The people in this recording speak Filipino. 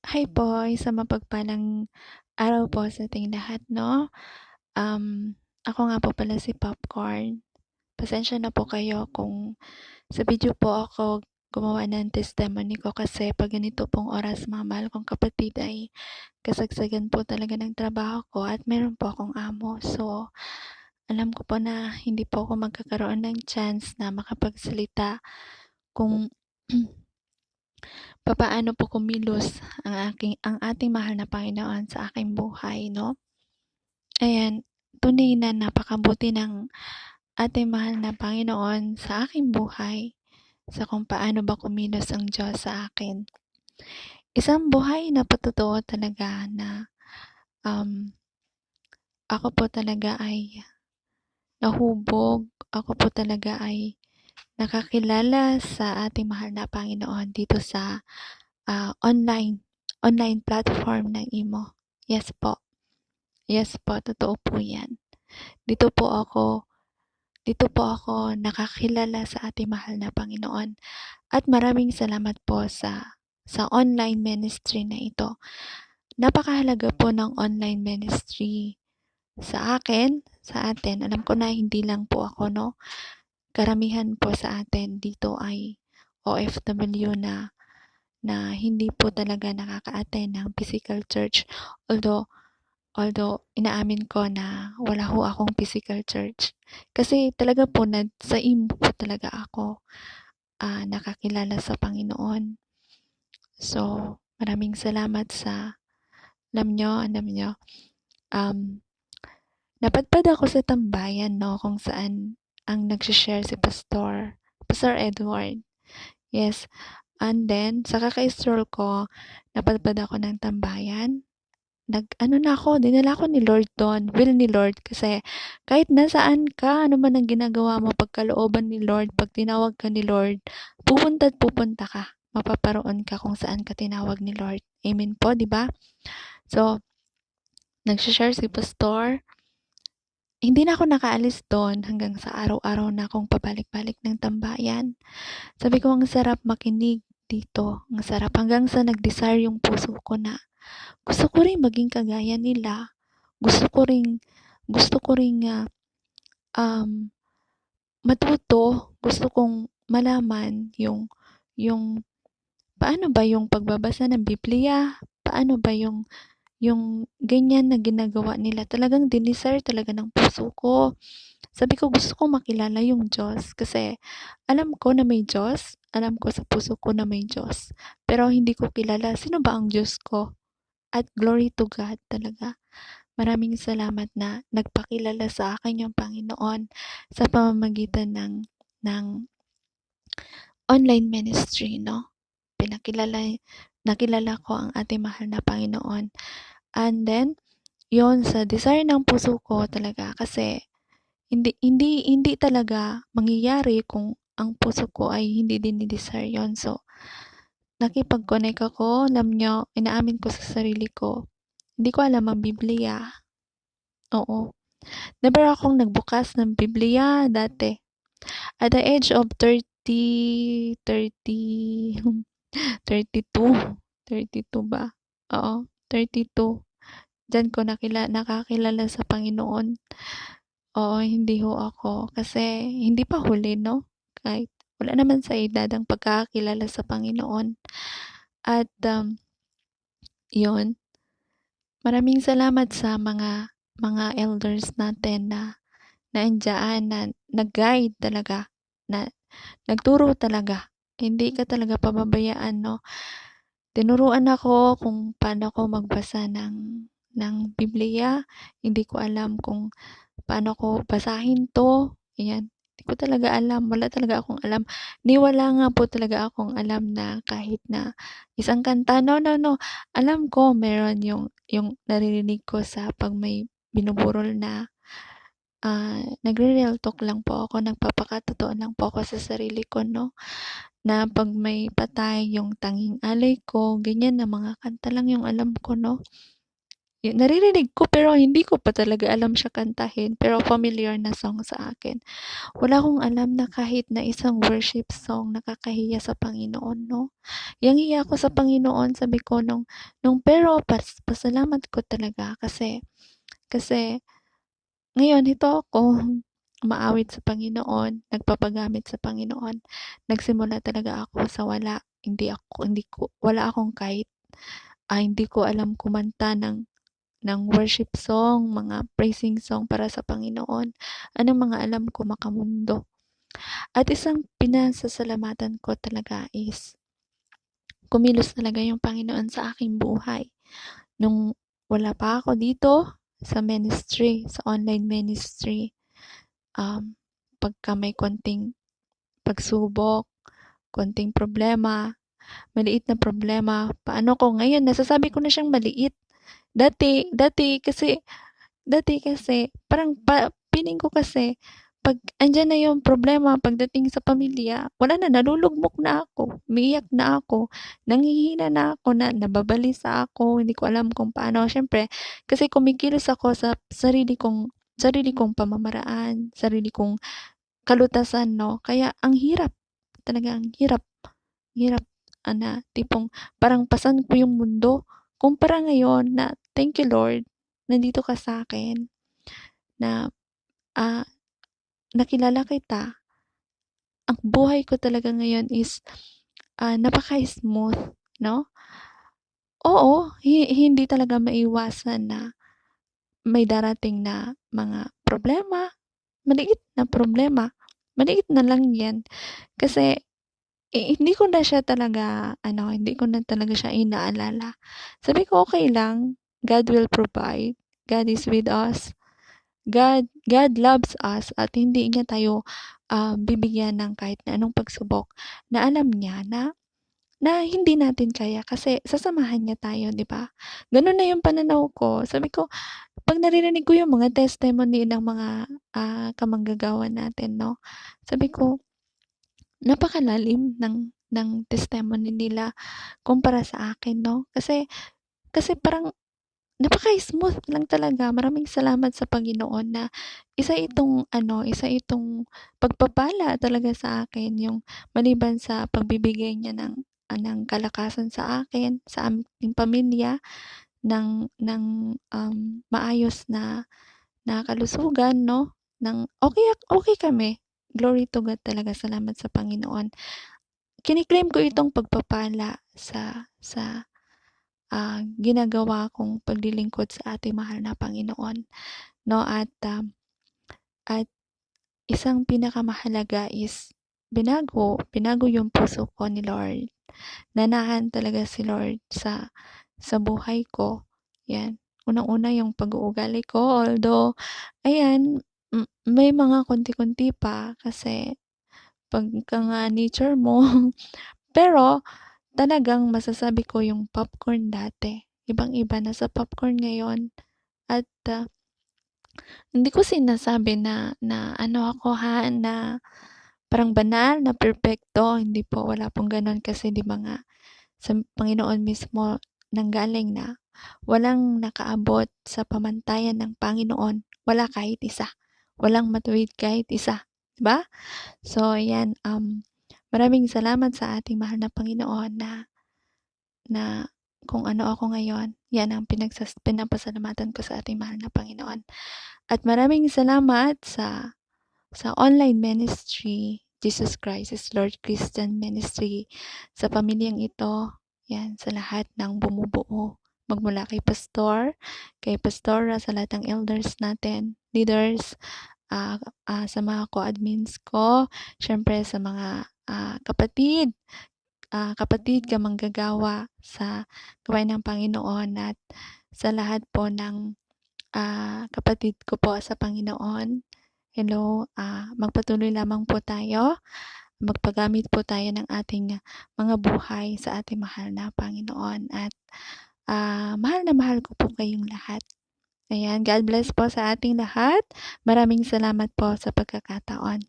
Hi po, isang mapagpalang araw po sa ating lahat, 'no? Ako nga po pala si Popcorn. Pasensya na po kayo kung sa video po ako gumawa ng testimony ko kasi 'pag ganito pong oras, mga mahal kong kapatid, ay kasagsagan po talaga ng trabaho ko at meron po akong amo. So, alam ko po na hindi po ako magkakaroon ng chance na makapagsalita kung papaano po kumilos ang ating mahal na Panginoon sa aking buhay, 'no? Ayan, tunay na napakabuti ng ating mahal na Panginoon sa aking buhay, sa kung paano ba kumilos ang Diyos sa akin. Isang buhay na patotoo talaga na um, ako po talaga ay nahubog, ako po talaga ay nakakilala sa ating mahal na Panginoon dito sa online platform ng Imo. Yes po. Yes po, totoo po 'yan. Dito po ako dito po ako nakakilala sa ating mahal na Panginoon at maraming salamat po sa online ministry na ito. Napakahalaga po ng online ministry sa akin, sa atin. Alam ko na hindi lang po ako, 'no. Karamihan po sa atin dito ay OFW na hindi po talaga nakaka-attend ng physical church. Although inaamin ko na wala ho akong physical church. Kasi talaga po sa Imo po talaga ako nakakilala sa Panginoon. So, maraming salamat alam nyo, um, napadpad ako sa tambayan, 'no, kung saan ang nagsishare si Pastor Edward. Yes, and then sa kaka-stroll ko, napadpad ako ng tambayan. Nag-ano na ako, dinala ako ni Lord do'n, will ni Lord, kasi kahit nasaan ka, ano man ang ginagawa mo, pagkalooban ni Lord, 'pag tinawag ka ni Lord, pupunta't pupunta ka. Mapaparoon ka kung saan ka tinawag ni Lord. Amen po, 'di ba? So, nagse-share si Pastor. Hindi na ako nakaalis do'n hanggang sa araw-araw na akong pabalik-balik ng tambayan. Sabi ko, ang sarap makinig dito. Ang sarap hanggang sa nag-desire yung puso ko na gusto ko ring maging kagaya nila. Gusto ko ring um, matuto. Gusto kong malaman yung paano ba yung pagbabasa ng Biblia, paano ba yung ganyan na ginagawa nila. Talagang dinesire talaga ng puso ko. Sabi ko, gusto ko makilala yung Diyos kasi alam ko na may Diyos, alam ko sa puso ko na may Diyos. Pero hindi ko kilala sino ba ang Diyos ko. At glory to God talaga. Maraming salamat na nagpakilala sa akin yung Panginoon sa pamamagitan ng online ministry, 'no? Nakilala ko ang ating mahal na Panginoon. And then, yon sa desire ng puso ko talaga kasi hindi talaga mangyayari kung ang puso ko ay hindi dinidesire yon. So, nakipag-connect ako, alam nyo, inaamin ko sa sarili ko, hindi ko alam ang Biblia. Oo. Never akong nagbukas ng Biblia dati. At the age of 32, 32 ba? Oo, 32. Diyan ko nakakilala sa Panginoon. Oo, hindi ho ako. Kasi hindi pa huli, 'no? Kahit wala naman sa edad ang pagkakakilala sa Panginoon. At 'yun, maraming salamat sa mga elders natin na nandiyan na nag-guide talaga, na nagturo talaga. Hindi ka talaga pababayaan, 'no? Tinuruan ako kung paano ako magbasa ng Biblia. Hindi ko alam kung paano ko basahin 'to, ayan. Di ko talaga alam, wala talaga akong alam. Wala nga po talaga akong alam na kahit na isang kanta, no, no, no. Alam ko meron yung naririnig ko sa 'pag may binuburol na nagre-real talk lang po ako, nagpapakatotoo lang po ako sa sarili ko, 'no, na 'pag may patay yung tanging alay ko, ganyan na mga kanta lang yung alam ko, 'no. naririnig ko pero hindi ko pa talaga alam siya kantahin, pero familiar na song sa akin. Wala akong alam na kahit na isang worship song nakakahiya sa Panginoon, 'no? Yang-hiya ako sa Panginoon, sabi ko pero pasalamat ko talaga kasi ngayon ito ako umaawit sa Panginoon, nagpapagamit sa Panginoon. Nagsimula talaga ako sa wala. Wala akong kahit hindi ko alam kumanta ng worship song, mga praising song para sa Panginoon. Anong mga alam ko makamundo. At isang pinasasalamatan ko talaga is kumilos talaga yung Panginoon sa aking buhay. Nung wala pa ako dito sa ministry, sa online ministry, pagka may konting pagsubok, konting problema, maliit na problema, paano ko ngayon, nasasabi ko na siyang maliit. Dati kasi, parang feeling ko kasi, pag andyan na yung problema pagdating sa pamilya, wala na, nalulugmok na ako, umiiyak na ako, nanghihina na ako, nababalisa ako, hindi ko alam kung paano. Siyempre, kasi kumikilos ako sa sarili kong pamamaraan, sarili kong kalutasan, no? Kaya ang hirap, talaga ang hirap, hirap, tipong parang pasan ko yung mundo. Kumpara ngayon na, thank you Lord, nandito ka sa akin, na nakilala kita. Ang buhay ko talaga ngayon is napaka-smooth, no? Oo, hindi talaga maiwasan na may darating na mga problema, maliit na problema, maliit na lang yan. Kasi hindi ko na talaga siya inaalala. Sabi ko, okay lang, God will provide, God is with us, God loves us, at hindi niya tayo bibigyan ng kahit na anong pagsubok na alam niya na hindi natin kaya kasi sasamahan niya tayo, di ba? Ganun na yung pananaw ko. Sabi ko, pag naririnig ko yung mga testimony ng mga kamanggagawa natin, no? Sabi ko, napakalalim ng testimony nila kumpara sa akin, no? Kasi parang napaka-smooth lang talaga. Maraming salamat sa Panginoon na isa itong pagpapala talaga sa akin, yung maliban sa pagbibigay niya ng kalakasan sa akin, sa aming pamilya, ng maayos na kalusugan, no? Okay kami. Glory to God talaga. Salamat sa Panginoon. Kiniklaim ko itong pagpapala sa ginagawa kong paglilingkod sa ating mahal na Panginoon, no? At isang pinakamahalaga is binago yung puso ko ni Lord. Nanahan talaga si Lord sa buhay ko. Yan. Unang-una yung pag-uugali ko, although ayan, may mga konti-konti pa kasi pagka nga nature mo. Pero talagang masasabi ko yung popcorn dati, ibang-iba na sa popcorn ngayon. At hindi ko sinasabi na ano ako na parang banal, na perpekto. Hindi po, wala pong ganon kasi di ba nga sa Panginoon mismo nanggaling na walang nakaabot sa pamantayan ng Panginoon. Wala kahit isa. Walang matuwid kahit isa. Diba? So, ayan, maraming salamat sa ating mahal na Panginoon na kung ano ako ngayon. Yan ang pinapasalamatan ko sa ating mahal na Panginoon. At maraming salamat sa online ministry, Jesus Christ is Lord Christian Ministry, sa pamilyang ito, yan, sa lahat ng bumubuo. Magmula kay Pastora, sa lahat ng elders natin, leaders, sa mga co-admins ko, syempre sa mga kapatid kamanggagawa sa gawain ng Panginoon, at sa lahat po ng kapatid ko po sa Panginoon. Hello, magpatuloy lamang po tayo, magpagamit po tayo ng ating mga buhay sa ating mahal na Panginoon, at mahal na mahal ko po kayong lahat. Ayan, God bless po sa ating lahat. Maraming salamat po sa pagkakataon.